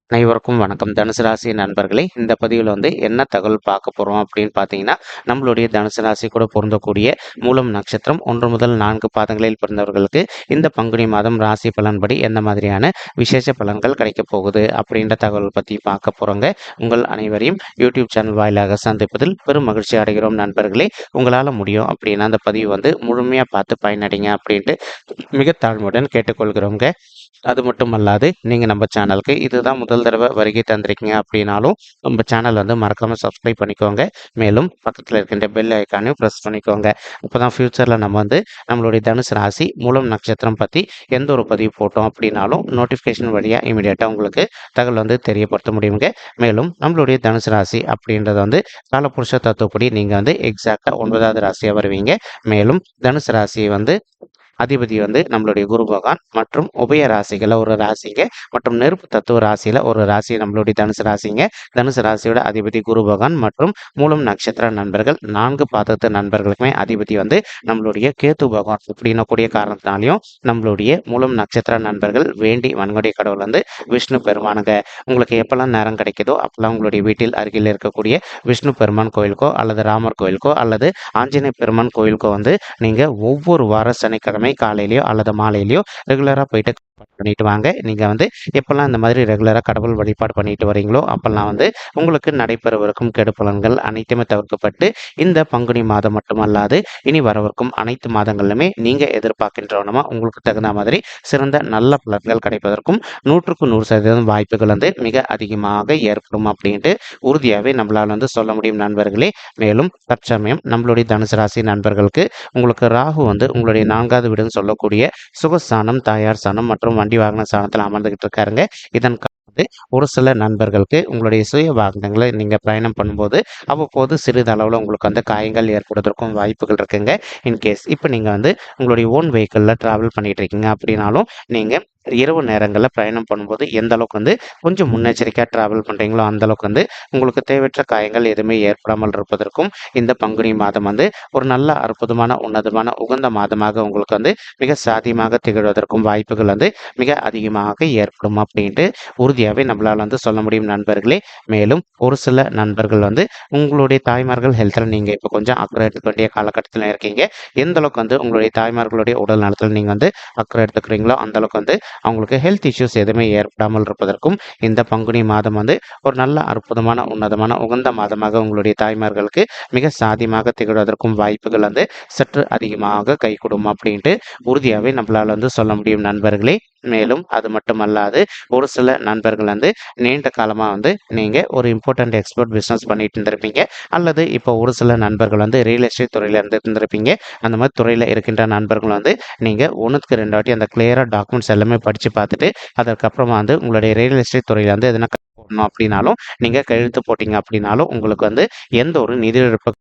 அனைவருக்கும் வணக்கம். தனுசு ராசி நண்பர்களே, இந்த பதிவில் என்ன தகவல் பார்க்க போகிறோம் அப்படின்னு பார்த்தீங்கன்னா, நம்மளுடைய தனுசு ராசி கூட பொருந்தக்கூடிய மூலம் நட்சத்திரம் 1 முதல் 4 பாதங்களில் பிறந்தவர்களுக்கு இந்த பங்குனி மாதம் ராசி பலன்படி எந்த மாதிரியான விசேஷ பலன்கள் கிடைக்க போகுது அப்படின்ற தகவல் பற்றி பார்க்க போகிறோங்க. உங்கள் அனைவரையும் யூடியூப் சேனல் வாயிலாக சந்திப்பதில் பெரும் மகிழ்ச்சி அடைகிறோம் நண்பர்களே. உங்களால் முடியும் அப்படின்னா அந்த பதிவு முழுமையாக பார்த்து பயனடைங்க அப்படின்ட்டு மிக தாழ்மையுடன் கேட்டுக்கொள்கிறோங்க. அது மட்டும் அல்லாது நீங்கள் நம்ம சேனலுக்கு இதுதான் முதல் தடவை வருகை தந்திருக்கீங்க அப்படின்னாலும் நம்ம சேனல் மறக்காமல் சப்ஸ்கிரைப் பண்ணிக்கோங்க. மேலும் பக்கத்தில் இருக்கின்ற பெல் ஐக்கானையும் ப்ரெஸ் பண்ணிக்கோங்க. அப்போ தான் ஃப்யூச்சரில் நம்ம நம்மளுடைய தனுசு ராசி மூலம் நட்சத்திரம் பற்றி எந்த ஒரு பதிவு போட்டோம் அப்படின்னாலும் நோட்டிஃபிகேஷன் வழியாக இமீடியட்டாக உங்களுக்கு தகவல் தெரியப்படுத்த முடியுங்க. மேலும் நம்மளுடைய தனுசு ராசி அப்படின்றது காலபுருஷ தத்துவப்படி நீங்கள் எக்ஸாக்டாக 9வது ராசியாக வருவீங்க. மேலும் தனுசு ராசியை அதிபதி நம்மளுடைய குரு பகவான் மற்றும் உபய ராசிகள ஒரு ராசிங்க மற்றும் நெருப்பு தத்துவ ராசியில ஒரு ராசி நம்மளுடைய தனுசு ராசிங்க. தனுசு ராசியோட அதிபதி குரு பகவான் மற்றும் மூலம் நட்சத்திர நண்பர்கள் 4 பாதத்து நண்பர்களுக்குமே அதிபதி நம்மளுடைய கேத்து பகவான் அப்படின்னக்கூடிய காரணத்தினாலையும் நம்மளுடைய மூலம் நட்சத்திர நண்பர்கள் வேண்டி வன்கொடை கடவுள் விஷ்ணு பெருமானுங்க. உங்களுக்கு எப்பெல்லாம் நேரம் கிடைக்குதோ அப்பெல்லாம் உங்களுடைய வீட்டில் அருகில் இருக்கக்கூடிய விஷ்ணு பெருமான் கோயிலுக்கோ அல்லது ராமர் கோயிலுக்கோ அல்லது ஆஞ்சநேய பெருமான் கோயிலுக்கோ நீங்க ஒவ்வொரு வார சனிக்கிழமை காலையிலயோ அல்லது மாலையிலயோ ரெகுலரா போயிட்டு பண்ணிட்டு வாங்க. நீங்க எப்பெல்லாம் இந்த மாதிரி ரெகுலரா கடவுள் வழிபாடு பண்ணிட்டு வரீங்களோ அப்பெல்லாம் உங்களுக்கு நடைபெறவிருக்கும் கெடு பலன்கள் அனைத்துமே தவிர்க்கப்பட்டு இந்த பங்குனி மாதம் மட்டுமல்லாது இனி வரவிருக்கும் அனைத்து மாதங்களிலுமே நீங்க எதிர்பார்க்கின்றவனமா உங்களுக்கு தகுந்த மாதிரி சிறந்த நல்ல பலன்கள் கிடைப்பதற்கும் 100க்கு 100% வாய்ப்புகள் மிக அதிகமாக ஏற்படும் அப்படின்ட்டு உறுதியாகவே நம்மளால் சொல்ல முடியும் நண்பர்களே. மேலும் தற்சமயம் நம்மளுடைய தனுசு ராசி நண்பர்களுக்கு உங்களுக்கு ராகு உங்களுடைய 4வது வீடுன்னு சொல்லக்கூடிய சுகஸ்தானம், தாயார் ஸ்தானம் மற்றும் வண்டி வாகன ஸ்தானத்தில் அமர்ந்துகிட்டு இருக்காருங்க. இதன் ஒரு சில நண்பர்களுக்கு உங்களுடைய சுய வாகனங்களை நீங்கள் பயணம் பண்ணும்போது அவ்வப்போது சிறிதளவில் உங்களுக்கு காயங்கள் ஏற்படுவதற்கும் வாய்ப்புகள் இருக்குங்க. இன்கேஸ் இப்போ நீங்கள் உங்களுடைய ஓன் வெஹிக்கிளில் ட்ராவல் பண்ணிட்டு இருக்கீங்க அப்படின்னாலும் நீங்கள் இரவு நேரங்களில் பயணம் பண்ணும்போது எந்த அளவுக்கு கொஞ்சம் முன்னெச்சரிக்கையாக ட்ராவல் பண்ணுறீங்களோ அந்த அளவுக்கு உங்களுக்கு தேவையற்ற காயங்கள் எதுவுமே ஏற்படாமல் இருப்பதற்கும் இந்த பங்குனி மாதம் ஒரு நல்ல அற்புதமான உன்னதமான உகந்த மாதமாக உங்களுக்கு மிக சாத்தியமாக திகழ்வதற்கும் வாய்ப்புகள் மிக அதிகமாக ஏற்படும் அப்படின்ட்டு உறுதியாகவே நம்மளால் சொல்ல முடியும் நண்பர்களே. மேலும் ஒரு சில நண்பர்கள் உங்களுடைய தாய்மார்கள் ஹெல்த்தில் நீங்கள் இப்போ கொஞ்சம் அக்கறை எடுத்துக்க வேண்டிய காலகட்டத்தில் இருக்கீங்க. எந்த அளவுக்கு உங்களுடைய தாய்மார்களுடைய உடல் நலத்தில் நீங்கள் அக்கறை எடுத்துக்கிறீங்களோ அந்த அளவுக்கு அவங்களுக்கு ஹெல்த் இஷ்யூஸ் எதுவுமே ஏற்படாமல் இருப்பதற்கும் இந்த பங்குனி மாதம் ஒரு நல்ல அற்புதமான உன்னதமான உகந்த மாதமாக உங்களுடைய தாய்மார்களுக்கு மிக சாதியமாக திகழ்வதற்கும் வாய்ப்புகள் சற்று அதிகமாக கைகூடும் அப்படின்ட்டு உறுதியாகவே நம்மளால் சொல்ல முடியும் நண்பர்களே. மேலும் அது மட்டுமல்லாது ஒரு சில நண்பர்கள் நீண்ட காலமாக நீங்கள் ஒரு இம்பார்ட்டன்ட் எக்ஸ்போர்ட் பிஸ்னஸ் பண்ணிட்டு இருந்திருப்பீங்க அல்லது இப்போ ஒரு சில நண்பர்கள் ரியல் எஸ்டேட் துறையில் இருந்திருப்பீங்க. அந்த மாதிரி துறையில் இருக்கின்ற நண்பர்கள் நீங்கள் 1க்கு 2 வாட்டி அந்த கிளியராக டாக்குமெண்ட்ஸ் எல்லாமே படித்து பார்த்துட்டு அதற்கப்புறமா உங்களுடைய ரியல் எஸ்டேட் துறையில் எதனா போடணும் அப்படின்னாலும் நீங்கள் கையெழுத்து போட்டீங்க அப்படின்னாலும் உங்களுக்கு எந்த ஒரு நிதி இழப்பு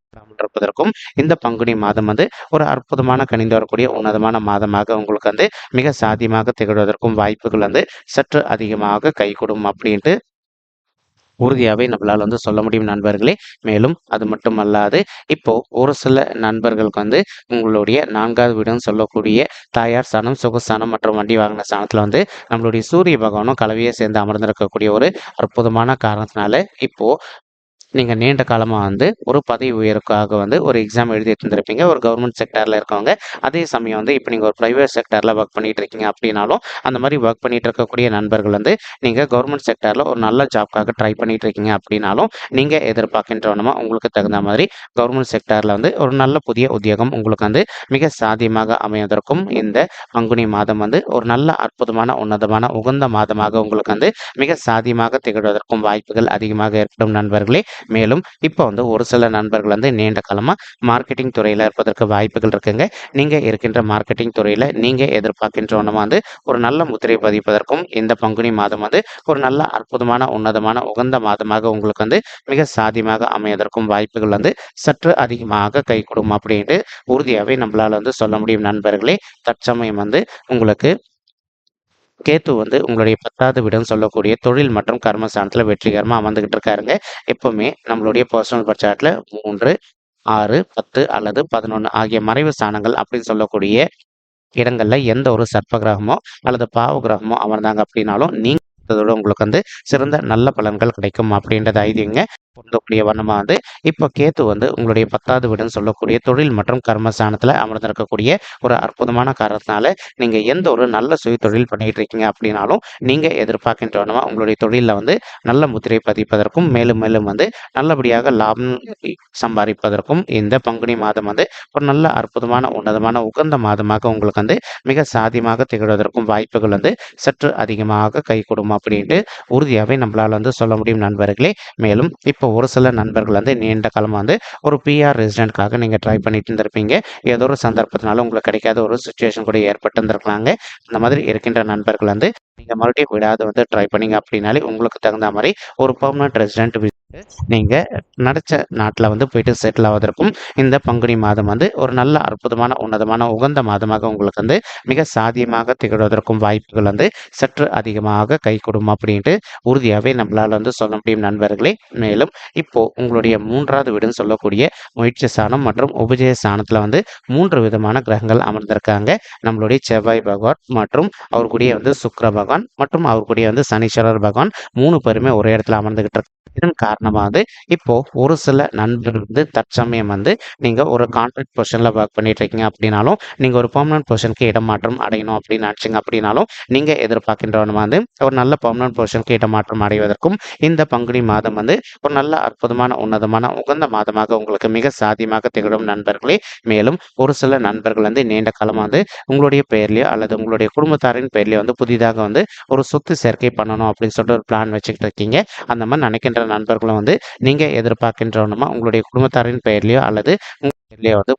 இருப்பதற்கும் இந்த பங்குனி மாதம் ஒரு அற்புதமான கணிந்து வரக்கூடிய உன்னதமான மாதமாக உங்களுக்கு மிக சாத்தியமாக திகழ்வதற்கும் வாய்ப்புகள் சற்று அதிகமாக கைகூடும் அப்படின்ட்டு உறுதியாகவே நம்மளால் சொல்ல முடியும் நண்பர்களே. மேலும் அது மட்டும் அல்லாது இப்போ ஒரு சில நண்பர்களுக்கு உங்களுடைய 4வது வீடுன்னு சொல்லக்கூடிய தாயார் ஸ்தானம், சுகஸ்தானம் மற்றும் வண்டி வாகன ஸ்தானத்தில் நம்மளுடைய சூரிய பகவானும் கலவையை சேர்ந்து அமர்ந்திருக்கக்கூடிய ஒரு அற்புதமான காரணத்தினால இப்போ நீங்கள் நீண்ட காலமாக ஒரு பதவி உயர்வுக்காக ஒரு எக்ஸாம் எழுதிட்டு இருந்திருப்பீங்க ஒரு கவர்மெண்ட் செக்டரில் இருக்கவங்க. அதே சமயம் இப்போ நீங்கள் ஒரு ப்ரைவேட் செக்டரில் ஒர்க் பண்ணிட்டு இருக்கீங்க அப்படின்னாலும் அந்த மாதிரி ஒர்க் பண்ணிட்டு இருக்கக்கூடிய நண்பர்கள் நீங்கள் கவர்மெண்ட் செக்டரில் ஒரு நல்ல ஜாப்காக ட்ரை பண்ணிட்டு இருக்கீங்க அப்படின்னாலும் நீங்கள் எதிர்பார்க்கின்றவனமா உங்களுக்கு தகுந்த மாதிரி கவர்மெண்ட் செக்டரில் ஒரு நல்ல புதிய உத்தியோகம் உங்களுக்கு மிக சாத்தியமாக அமைவதற்கும் இந்த பங்குனி மாதம் ஒரு நல்ல அற்புதமான உன்னதமான உகந்த மாதமாக உங்களுக்கு மிக சாத்தியமாக திகழ்வதற்கும் வாய்ப்புகள் அதிகமாக ஏற்படும் நண்பர்களே. மேலும் இப்போ ஒரு சில நண்பர்கள் நீண்ட காலமாக மார்க்கெட்டிங் துறையில் இருப்பதற்கு வாய்ப்புகள் இருக்குங்க. நீங்கள் இருக்கின்ற மார்க்கெட்டிங் துறையில் நீங்கள் எதிர்பார்க்கின்றவனமா ஒரு நல்ல முத்திரை பதிப்பதற்கும் இந்த பங்குனி மாதம் ஒரு நல்ல அற்புதமான உன்னதமான உகந்த மாதமாக உங்களுக்கு மிக சாதியமாக அமைவதற்கும் வாய்ப்புகள் சற்று அதிகமாக கைகூடும் அப்படின்ட்டு உறுதியாகவே நம்மளால் சொல்ல முடியும் நண்பர்களே. தற்சமயம் உங்களுக்கு கேத்து உங்களுடைய 10வது வீடுன்னு சொல்லக்கூடிய தொழில் மற்றும் கர்மஸ்தானத்தில் வெற்றிகரமாக அமர்ந்துகிட்டு இருக்காருங்க. எப்பவுமே நம்மளுடைய பர்சனல் பட்சாட்டில் 3, 6, 10 அல்லது 11 ஆகிய மறைவு ஸ்தானங்கள் அப்படின்னு சொல்லக்கூடிய இடங்கள்ல எந்த ஒரு சர்ப்ப கிரகமோ அல்லது பாவ கிரகமோ அமர்ந்தாங்க அப்படின்னாலும் எதிர்பார்த்ததோட உங்களுக்கு வந்து சிறந்த நல்ல பலன்கள் கிடைக்கும் அப்படின்றது ஐதீங்க. பொருந்தக்கூடிய வண்ணமா வந்து இப்போ கேத்து வந்து உங்களுடைய 10வது வீடுன்னு சொல்லக்கூடிய தொழில் மற்றும் கர்மஸ்தானத்துல அமர்ந்திருக்கக்கூடிய ஒரு அற்புதமான காரணத்தினால நீங்க எந்த ஒரு நல்ல சுய தொழில் பண்ணிட்டு இருக்கீங்க அப்படின்னாலும் நீங்க எதிர்பார்க்கின்ற வண்ணமா உங்களுடைய தொழிலில் வந்து நல்ல முத்திரை பதிப்பதற்கும் மேலும் மேலும் வந்து நல்லபடியாக லாபம் சம்பாதிப்பதற்கும் இந்த பங்குனி மாதம் வந்து ஒரு நல்ல அற்புதமான உன்னதமான உகந்த மாதமாக உங்களுக்கு வந்து மிக சாதியமாக திகழ்வதற்கும் வாய்ப்புகள் வந்து சற்று அதிகமாக கை கொடுக்கும் அப்படின்ட்டு உறுதியாகவே நம்மளால் வந்து சொல்ல முடியும் நண்பர்களே. மேலும் இப்போ ஒரு சில நண்பர்கள் வந்து நீண்ட காலமாக வந்து ஒரு பிஆர் ரெசிடென்ட்காக நீங்கள் ட்ரை பண்ணிட்டு இருந்திருப்பீங்க. ஏதோ ஒரு சந்தர்ப்பத்தினால உங்களுக்கு கிடைக்காத ஒரு சுச்சுவேஷன் கூட ஏற்பட்டு இருந்திருக்கலாங்க. அந்த மாதிரி இருக்கின்ற நண்பர்கள் வந்து நீங்கள் மறுபடியும் விடாது வந்து ட்ரை பண்ணீங்க அப்படின்னாலே உங்களுக்கு தகுந்த மாதிரி ஒரு பெர்மனன்ட் ரெசிடென்ட் நீங்க நடிச்ச நாட்டில் வந்து போயிட்டு செட்டில் ஆவதற்கும் இந்த பங்குனி மாதம் வந்து ஒரு நல்ல அற்புதமான உன்னதமான உகந்த மாதமாக உங்களுக்கு வந்து மிக சாத்தியமாக திகழ்வதற்கும் வாய்ப்புகள் வந்து சற்று அதிகமாக கை கொடுக்கும் அப்படின்ட்டு உறுதியாகவே நம்மளால் வந்து சொல்ல முடியும் நண்பர்களே. மேலும் இப்போ உங்களுடைய 3வது வீடுன்னு சொல்லக்கூடிய முயற்சி ஸ்தானம் மற்றும் உபஜய ஸ்தானத்தில் வந்து 3 விதமான கிரகங்கள் அமர்ந்திருக்காங்க. நம்மளுடைய செவ்வாய் பகவான் மற்றும் அவர் கூடிய வந்து சுக்கிர பகவான் மற்றும் அவர் கூடிய வந்து சனீஸ்வரர் பகவான் 3 பேருமே ஒரே இடத்துல அமர்ந்துகிட்டு இருக்காங்க. இதன் காரணமாக வந்து இப்போ ஒரு சில நண்பர்கள் வந்து தற்சமயம் வந்து நீங்க ஒரு கான்ட்ராக்ட் பொசிஷன்ல ஒர்க் பண்ணிட்டு இருக்கீங்க அப்படின்னாலும் நீங்க ஒரு பெர்மனன்ட் பொசிஷனுக்கு இடமாற்றம் அடையணும் அப்படின்னு நினைச்சீங்க அப்படின்னாலும் நீங்க எதிர்பார்க்கின்றவன் வந்து ஒரு நல்ல பெர்மனன்ட் பொசிஷனுக்கு இடமாற்றம் அடைவதற்கும் இந்த பங்குனி மாதம் வந்து ஒரு நல்ல அற்புதமான உன்னதமான உகந்த மாதமாக உங்களுக்கு மிக சாத்தியமாக திகழும் நண்பர்களே. மேலும் ஒரு சில நண்பர்கள் வந்து நீண்ட காலமாக வந்து உங்களுடைய பெயர்லயோ அல்லது உங்களுடைய குடும்பத்தாரின் பெயர்லயோ வந்து புதிதாக வந்து ஒரு சொத்து சேர்க்கை பண்ணணும் அப்படின்னு சொல்லிட்டு ஒரு பிளான் வச்சுக்கிட்டு இருக்கீங்க. அந்த மாதிரி நினைக்கின்ற நண்பர்களும் வந்து நீங்க எதிர்பார்க்கின்றவனுமா உங்களுடைய குடும்பத்தாரின் பெயர்லயோ அல்லது பெயர்லயோ வந்து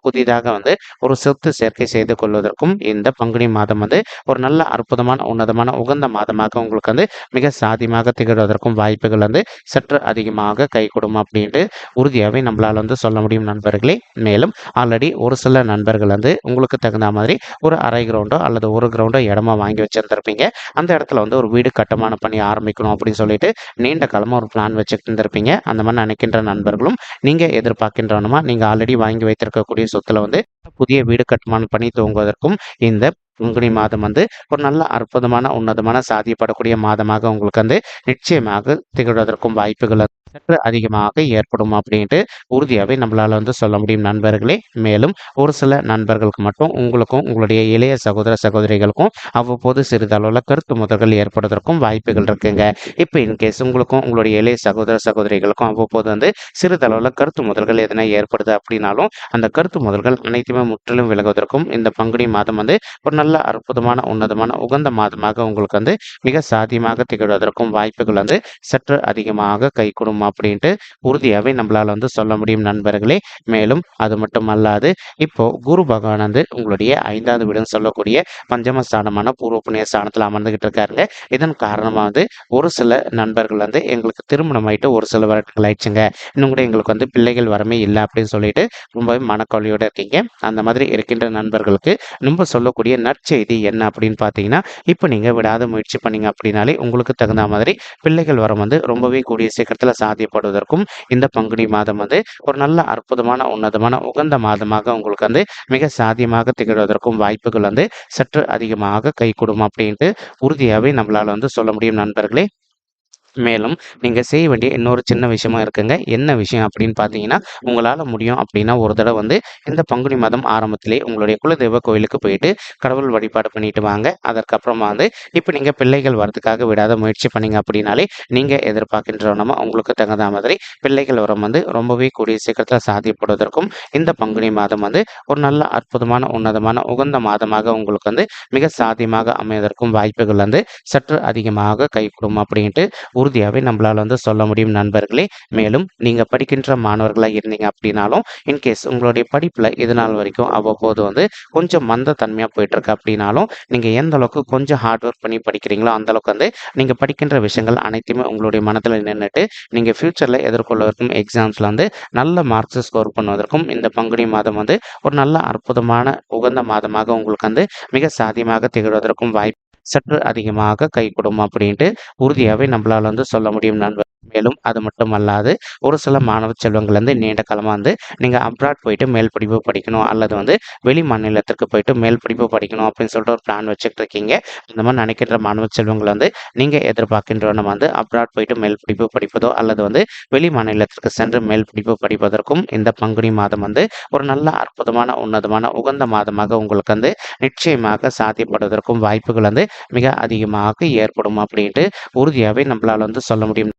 புதிதாக வந்து ஒரு சொத்து சேர்க்கை செய்து கொள்வதற்கும் இந்த பங்குனி மாதம் வந்து ஒரு நல்ல அற்புதமான உன்னதமான உகந்த மாதமாக உங்களுக்கு வந்து மிக சாதியமாக திகழ்வதற்கும் வாய்ப்புகள் வந்து சற்று அதிகமாக கை கொடுக்கும் அப்படின்ட்டு உறுதியாகவே நம்மளால் வந்து சொல்ல முடியும் நண்பர்களே. மேலும் ஆல்ரெடி ஒரு சில நண்பர்கள் வந்து உங்களுக்கு தகுந்த மாதிரி ஒரு அரை கிரவுண்டோ அல்லது ஒரு கிரவுண்டோ இடமா வாங்கி வச்சிருந்திருப்பீங்க. அந்த இடத்துல வந்து ஒரு வீடு கட்டுமான பணி ஆரம்பிக்கணும் அப்படின்னு சொல்லிட்டு நீண்ட காலமாக ஒரு பிளான் வச்சுட்டு இருந்திருப்பீங்க. அந்த மாதிரி நினைக்கின்ற நண்பர்களும் நீங்கள் எதிர்பார்க்கின்றவனுமா நீங்கள் ஆல்ரெடி வாங்கி வைத்திருக்கக்கூடிய சொத்துல வந்து புதிய வீடு கட்டுமானம் பணி துவங்குவதற்கும் இந்த பங்குனி மாதம் வந்து ஒரு நல்ல அற்புதமான உன்னதமான சாதியப்படக்கூடிய மாதமாக உங்களுக்கு வந்து நிச்சயமாக திகழ்வதற்கும் வாய்ப்புகள் சற்று அதிகமாக ஏற்படும் அப்படின்ட்டு உறுதியாகவே நம்மளால வந்து சொல்ல முடியும் நண்பர்களே. மேலும் ஒரு சில நண்பர்களுக்கு மட்டும் உங்களுக்கும் உங்களுடைய இளைய சகோதர சகோதரிகளுக்கும் அவ்வப்போது சிறிதளவில் கருத்து முதல்கள் ஏற்படுவதற்கும் வாய்ப்புகள் இருக்குங்க. இப்போ இன்கேஸ் உங்களுக்கும் உங்களுடைய இளைய சகோதர சகோதரிகளுக்கும் அவ்வப்போது வந்து சிறிதளவில் கருத்து முதல்கள் எதனா ஏற்படுது அப்படின்னாலும் அந்த கருத்து முதல்கள் அனைத்துமே முற்றிலும் விலகுவதற்கும் இந்த பங்குனி மாதம் வந்து ஒரு நல்ல அற்புதமான உன்னதமான உகந்த மாதமாக உங்களுக்கு வந்து மிக சாத்தியமாக திகழ்வதற்கும் வாய்ப்புகள் வந்து சற்று அதிகமாக கை கொடுக்கும் அப்படின்ட்டு உறுதியாகவே நம்மளால வந்து சொல்ல முடியும் நண்பர்களே. மேலும் அது மட்டும் அல்லாது இப்போ குரு பகவான் வந்து உங்களுடைய 5வது வீடுன்னு சொல்லக்கூடிய பஞ்சமஸ்தானமான பூர்வ புண்ணிய ஸ்தானத்தில் அமர்ந்துகிட்டு இருக்காருங்க. இதன் காரணமாக வந்து ஒரு சில நண்பர்கள் வந்து எங்களுக்கு திருமணம் ஆயிட்டு ஒரு சில வருடங்கள் ஆயிடுச்சுங்க, இன்னும் கூட எங்களுக்கு வந்து பிள்ளைகள் வரமே இல்லை அப்படின்னு சொல்லிட்டு ரொம்பவே மனக்கவலையோட இருக்கீங்க. அந்த மாதிரி இருக்கின்ற நண்பர்களுக்கு நம்ம சொல்லக்கூடிய நற்செய்தி என்ன அப்படின்னு பார்த்தீங்கன்னா, இப்போ நீங்கள் விடாத முயற்சி பண்ணீங்க அப்படின்னாலே உங்களுக்கு தகுந்த மாதிரி பிள்ளைகள் வரம் வந்து ரொம்பவே கூடிய சீக்கிரத்தில் சாத்தியப்படுவதற்கும் இந்த பங்குனி மாதம் வந்து ஒரு நல்ல அற்புதமான உன்னதமான உகந்த மாதமாக உங்களுக்கு வந்து மிக சாத்தியமாக திகழ்வதற்கும் வாய்ப்புகள் வந்து சற்று அதிகமாக கை கொடுக்கும் அப்படின்ட்டு உறுதியாகவே நம்மளால் வந்து சொல்ல முடியும் நண்பர்களே. மேலும் நீங்கள் செய்ய வேண்டிய இன்னொரு சின்ன விஷயமா இருக்குங்க. என்ன விஷயம் அப்படின்னு பார்த்தீங்கன்னா, உங்களால் முடியும் அப்படின்னா ஒரு தடவை வந்து இந்த பங்குனி மாதம் ஆரம்பத்திலே உங்களுடைய குலதெய்வ கோயிலுக்கு போயிட்டு கடவுள் வழிபாடு பண்ணிட்டு வாங்க. அதற்கப்புறமா வந்து இப்போ நீங்கள் பிள்ளைகள் வரதுக்காக விடாத முயற்சி பண்ணீங்க அப்படின்னாலே நீங்கள் எதிர்பார்க்கின்றவனமா உங்களுக்கு தகுந்த மாதிரி பிள்ளைகள் வரம் வந்து ரொம்பவே கூடிய சீக்கிரத்தில் சாத்தியப்படுவதற்கும் இந்த பங்குனி மாதம் வந்து ஒரு நல்ல அற்புதமான உன்னதமான உகந்த மாதமாக உங்களுக்கு வந்து மிக சாத்தியமாக அமைவதற்கும் வாய்ப்புகள் வந்து சற்று அதிகமாக கை கொடுக்கும் அப்படின்ட்டு உறுதியாகவே நம்மளால் வந்து சொல்ல முடியும் நண்பர்களே. மேலும் நீங்கள் படிக்கின்ற மாணவர்களாக இருந்தீங்க அப்படின்னாலும் இன்கேஸ் உங்களுடைய படிப்பில் இது நாள் வரைக்கும் அவ்வப்போது வந்து கொஞ்சம் மந்த தன்மையாக போயிட்டுருக்கு அப்படின்னாலும் நீங்கள் எந்த அளவுக்கு கொஞ்சம் ஹார்ட் ஒர்க் பண்ணி படிக்கிறீங்களோ அந்தளவுக்கு வந்து நீங்கள் படிக்கின்ற விஷயங்கள் அனைத்துமே உங்களுடைய மனதில் நின்றுட்டு நீங்கள் ஃப்யூச்சரில் எதிர்கொள்வதற்கும் எக்ஸாம்ஸில் வந்து நல்ல மார்க்ஸ் ஸ்கோர் பண்ணுவதற்கும் இந்த பங்குனி மாதம் வந்து ஒரு நல்ல அற்புதமான உகந்த மாதமாக உங்களுக்கு வந்து மிக சாத்தியமாக திகழ்வதற்கும் வாய்ப்பு சற்று அதிகமாக கை கொடுக்கும் அப்படின்ட்டு உறுதியாகவே நம்மளால் வந்து சொல்ல முடியும் நண்பர். மேலும் அது மட்டும் அல்லாது ஒரு சில மாணவ செல்வங்கள் வந்து நீண்ட காலமா வந்து நீங்க அப்ராட் போயிட்டு மேல் படிப்பு படிக்கணும் அல்லது வந்து வெளி மாநிலத்திற்கு போயிட்டு மேல் படிப்பு படிக்கணும் அப்படின்னு சொல்லிட்டு ஒரு பிளான் வச்சுட்டு இருக்கீங்க. இந்த மாதிரி நினைக்கின்ற மாணவ செல்வங்கள் வந்து நீங்க எதிர்பார்க்கின்ற நம்ம வந்து அப்ராட் போயிட்டு மேல் படிப்பு படிப்பதோ அல்லது வந்து வெளி மாநிலத்திற்கு சென்று மேல் படிப்பு படிப்பதற்கும் இந்த பங்குனி மாதம் வந்து ஒரு நல்ல அற்புதமான உன்னதமான உகந்த மாதமாக உங்களுக்கு வந்து நிச்சயமாக சாத்தியப்படுவதற்கும் வாய்ப்புகள் வந்து மிக அதிகமாக ஏற்படும் அப்படின்ட்டு உறுதியாகவே நம்மளால வந்து சொல்ல முடியும்.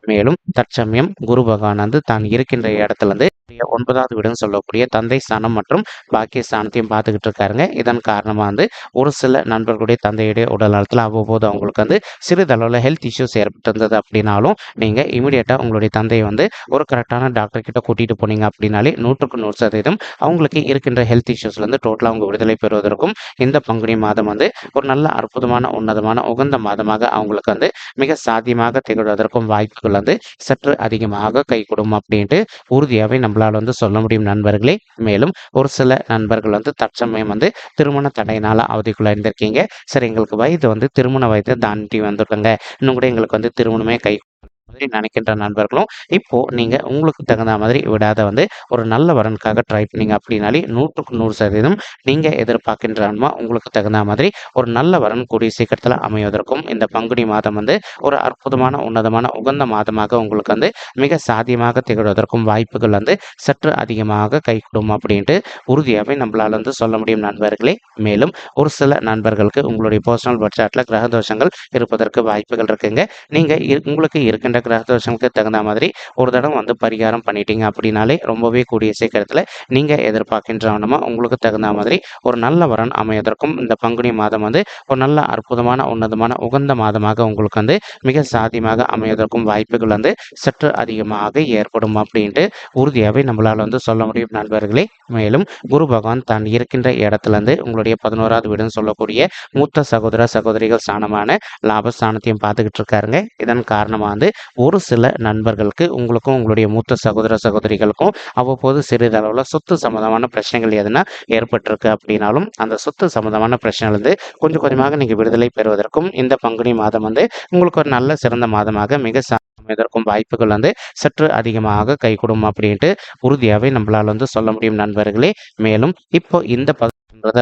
மேலும் தற்சமயம் குரு பகவான் வந்து தான் இருக்கின்ற இடத்துல இருந்து 9வது வீடுன்னு சொல்லக்கூடிய தந்தை ஸ்தானம் மற்றும் பாக்கிய ஸ்தானத்தையும் பார்த்துக்கிட்டு இருக்காருங்க. இதன் காரணமாக வந்து ஒரு சில நண்பர்களுடைய தந்தையுடைய உடல் நலத்தில் அவ்வப்போது அவங்களுக்கு வந்து சிறிதளவில் ஹெல்த் இஷ்யூஸ் ஏற்பட்டிருந்தது அப்படின்னாலும் நீங்கள் இமீடியட்டாக உங்களுடைய தந்தையை வந்து ஒரு கரெக்டான டாக்டர் கிட்ட கூட்டிகிட்டு போனீங்க அப்படின்னாலே 100% அவங்களுக்கு இருக்கின்ற ஹெல்த் இஷ்யூஸ்லேருந்து டோட்டலாக அவங்க விடுதலை பெறுவதற்கும் இந்த பங்குனி மாதம் வந்து ஒரு நல்ல அற்புதமான உன்னதமான உகந்த மாதமாக அவங்களுக்கு வந்து மிக சாத்தியமாக திகழ்வதற்கும் வாய்ப்புகள் வந்து சற்று அதிகமாக கைகூடும் அப்படின்ட்டு உறுதியாகவே நம்மளால் வந்து சொல்ல முடியும் நண்பர்களே. மேலும் ஒரு சில நண்பர்கள் வந்து தற்சமயம் வந்து திருமண தடையினால அவதிக்குள்ளாயிருந்திருக்கீங்க. சரி, எங்களுக்கு வயது வந்து திருமண வயதை தாண்டி வந்துட்டோங்க, இன்னும் கூட எங்களுக்கு வந்து திருமணமே மாதிரி நினைக்கின்ற நண்பர்களும் இப்போ நீங்க உங்களுக்கு தகுந்த மாதிரி விடாத வந்து ஒரு நல்ல வரனுக்காக ட்ரை பண்ணீங்க அப்படின்னாலே 100% நீங்க எதிர்பார்க்கின்ற ஆன்மா உங்களுக்கு தகுந்த மாதிரி ஒரு நல்ல வரன் கூடிய சீக்கிரத்தில் அமைவதற்கும் இந்த பங்குனி மாதம் வந்து ஒரு அற்புதமான உன்னதமான உகந்த மாதமாக உங்களுக்கு வந்து மிக சாத்தியமாக திகழ்வதற்கும் வாய்ப்புகள் வந்து சற்று அதிகமாக கைகூடும் அப்படின்ட்டு உறுதியாகவே நம்மளால வந்து சொல்ல முடியும் நண்பர்களே. மேலும் ஒரு சில நண்பர்களுக்கு உங்களுடைய பர்சனல் பட்ஜெட்டில் கிரக தோஷங்கள் இருப்பதற்கு வாய்ப்புகள் இருக்குங்க. நீங்க உங்களுக்கு இருக்கின்ற கிரக தோஷங்களுக்கு தகுந்த மாதிரி ஒரு தடவை வந்து பரிகாரம் பண்ணிட்டீங்க அப்படின்னாலே ரொம்பவே கூடிய சீக்கிரத்தில் நீங்கள் எதிர்பார்க்கின்றவனமா உங்களுக்கு தகுந்த மாதிரி ஒரு நல்ல வரன் அமைவதற்கும் இந்த பங்குனி மாதம் வந்து ஒரு நல்ல அற்புதமான உன்னதமான உகந்த மாதமாக உங்களுக்கு வந்து மிக சாத்தியமாக அமைவதற்கும் வாய்ப்புகள் வந்து சற்று அதிகமாக ஏற்படும் அப்படின்ட்டு உறுதியாகவே நம்மளால் வந்து சொல்ல முடியும் நண்பர்களே. மேலும் குரு பகவான் தான் இருக்கின்ற இடத்துலேருந்து உங்களுடைய 11வது வீடுன்னு சொல்லக்கூடிய மூத்த சகோதர சகோதரிகள் ஸ்தானமான லாபஸ்தானத்தையும் பார்த்துக்கிட்டு இருக்காருங்க. இதன் காரணமாக வந்து ஒரு சில நண்பர்களுக்கு உங்களுக்கும் உங்களுடைய மூத்த சகோதர சகோதரிகளுக்கும் அவ்வப்போது சிறிதளவில் சொத்து சம்மந்தமான பிரச்சனைகள் எதுனா ஏற்பட்டிருக்கு அப்படின்னாலும் அந்த சொத்து சம்மந்தமான பிரச்சனைகள் வந்து கொஞ்சம் கொஞ்சமாக நீங்கள் விடுதலை பெறுவதற்கும் இந்த பங்குனி மாதம் வந்து உங்களுக்கு ஒரு நல்ல சிறந்த மாதமாக மிக அமைவதற்கும் வாய்ப்புகள் வந்து சற்று அதிகமாக கைகூடும் அப்படின்ட்டு உறுதியாகவே நம்மளால் வந்து சொல்ல முடியும் நண்பர்களே. மேலும் இப்போ இந்த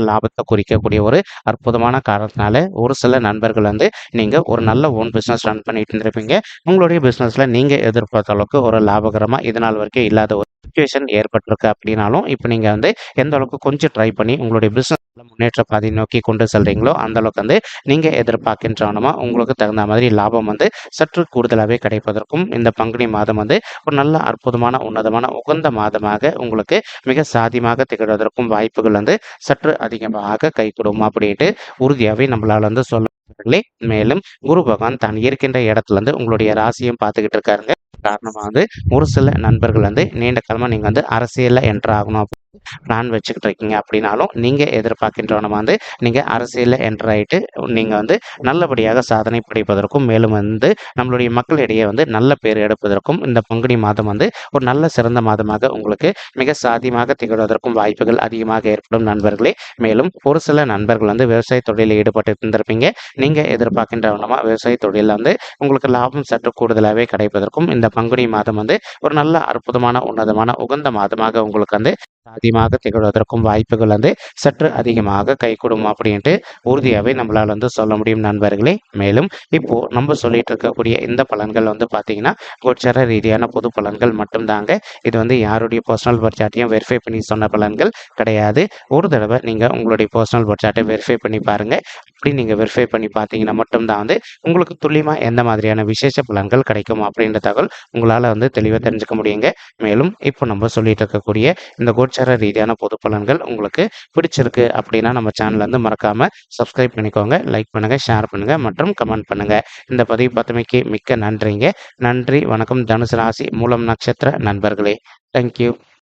லாபத்தை குறிக்கக்கூடிய ஒரு அற்புதமான காரணத்தினால ஒரு சில நண்பர்கள் வந்து நீங்க ஒரு நல்ல ஓன் பிசினஸ் ரன் பண்ணிட்டு இருந்திருப்பீங்க. உங்களுடைய பிசினஸ்ல நீங்க எதிர்பார்த்த அளவுக்கு ஒரு லாபகரமா இது நாள் வரைக்கும் இல்லாத ஒரு சுச்சுவேஷன் ஏற்பட்டிருக்கு அப்படின்னாலும் இப்போ நீங்க வந்து எந்த அளவுக்கு கொஞ்சம் ட்ரை பண்ணி உங்களுடைய பிசினஸ் முன்னேற்ற பாதை நோக்கி கொண்டு செல்றீங்களோ அந்த அளவுக்கு வந்து நீங்க எதிர்பார்க்கின்றவனமா உங்களுக்கு தகுந்த மாதிரி லாபம் வந்து சற்று கூடுதலாகவே கிடைப்பதற்கும் இந்த பங்குனி மாதம் வந்து ஒரு நல்ல அற்புதமான உன்னதமான உகந்த மாதமாக உங்களுக்கு மிக சாதியமாக திகழ்வதற்கும் வாய்ப்புகள் வந்து சற்று அதிகமாக கைகூடும் அப்படின்ட்டு உறுதியாகவே நம்மளால வந்து சொல்ல. மேலும் குரு பகவான் தான் இருக்கின்ற இடத்துல இருந்து உங்களுடைய ராசியும் பார்த்துக்கிட்டு இருக்காருங்க. காரணமா வந்து ஒரு சில நண்பர்கள் வந்து நீண்ட காலமா நீங்க வந்து அரசியல்ல என்டர் ஆகணும் பிளான் வச்சுக்கிட்டு இருக்கீங்க அப்படின்னாலும் நீங்கள் எதிர்பார்க்கின்றவன வந்து நீங்கள் அரசியலில் என்டர் ஆகிட்டு நீங்கள் வந்து நல்லபடியாக சாதனை படைப்பதற்கும் மேலும் வந்து நம்மளுடைய மக்களிடையே வந்து நல்ல பேர் எடுப்பதற்கும் இந்த பங்குனி மாதம் வந்து ஒரு நல்ல சிறந்த மாதமாக உங்களுக்கு மிக சாத்தியமாக திகழ்வதற்கும் வாய்ப்புகள் அதிகமாக ஏற்படும் நண்பர்களே. மேலும் ஒரு சில நண்பர்கள் வந்து விவசாய தொழிலில் ஈடுபட்டு இருந்திருப்பீங்க. நீங்கள் எதிர்பார்க்கின்றவனமா விவசாய தொழிலில் வந்து உங்களுக்கு லாபம் சற்று கூடுதலாகவே கிடைப்பதற்கும் இந்த பங்குனி மாதம் வந்து ஒரு நல்ல அற்புதமான உன்னதமான உகந்த மாதமாக உங்களுக்கு வந்து சாத்தியமாக திகழ்வதற்கும் வாய்ப்புகள் வந்து சற்று அதிகமாக கைகூடும் அப்படின்ட்டு உறுதியாகவே நம்மளால் வந்து சொல்ல முடியும் நண்பர்களே. மேலும் இப்போ நம்ம சொல்லிட்டு இருக்கக்கூடிய இந்த பலன்கள் வந்து பார்த்தீங்கன்னா கோச்சார ரீதியான பொது பலன்கள் மட்டும்தாங்க. இது வந்து யாருடைய பர்சனல் பட்ஜெட்டையும் வெரிஃபை பண்ணி சொன்ன பலன்கள் கிடையாது. ஒரு தடவை நீங்கள் உங்களுடைய பர்சனல் பட்ஜெட்டை வெரிஃபை பண்ணி பாருங்கள். அப்படி நீங்கள் வெரிஃபை பண்ணி பார்த்தீங்கன்னா மட்டும்தான் வந்து உங்களுக்கு துல்லியமாக எந்த மாதிரியான விசேஷ பலன்கள் கிடைக்கும் அப்படின்ற தகவல் உங்களால் வந்து தெளிவாக தெரிஞ்சுக்க முடியுங்க. மேலும் இப்போ நம்ம சொல்லிட்டு இருக்கக்கூடிய இந்த கோச்சார ரீதியான பொது பலன்கள் உங்களுக்கு பிடிச்சிருக்கு அப்படின்னா நம்ம சேனல் வந்து மறக்காம சப்ஸ்கிரைப் பண்ணிக்கோங்க, லைக் பண்ணுங்க, ஷேர் பண்ணுங்க மற்றும் கமெண்ட் பண்ணுங்க. இந்த பதிவு பார்த்தமைக்கு மிக்க நன்றிங்க. நன்றி, வணக்கம். தனுசு ராசி மூலம் நட்சத்திர நண்பர்களே, தேங்க்யூ.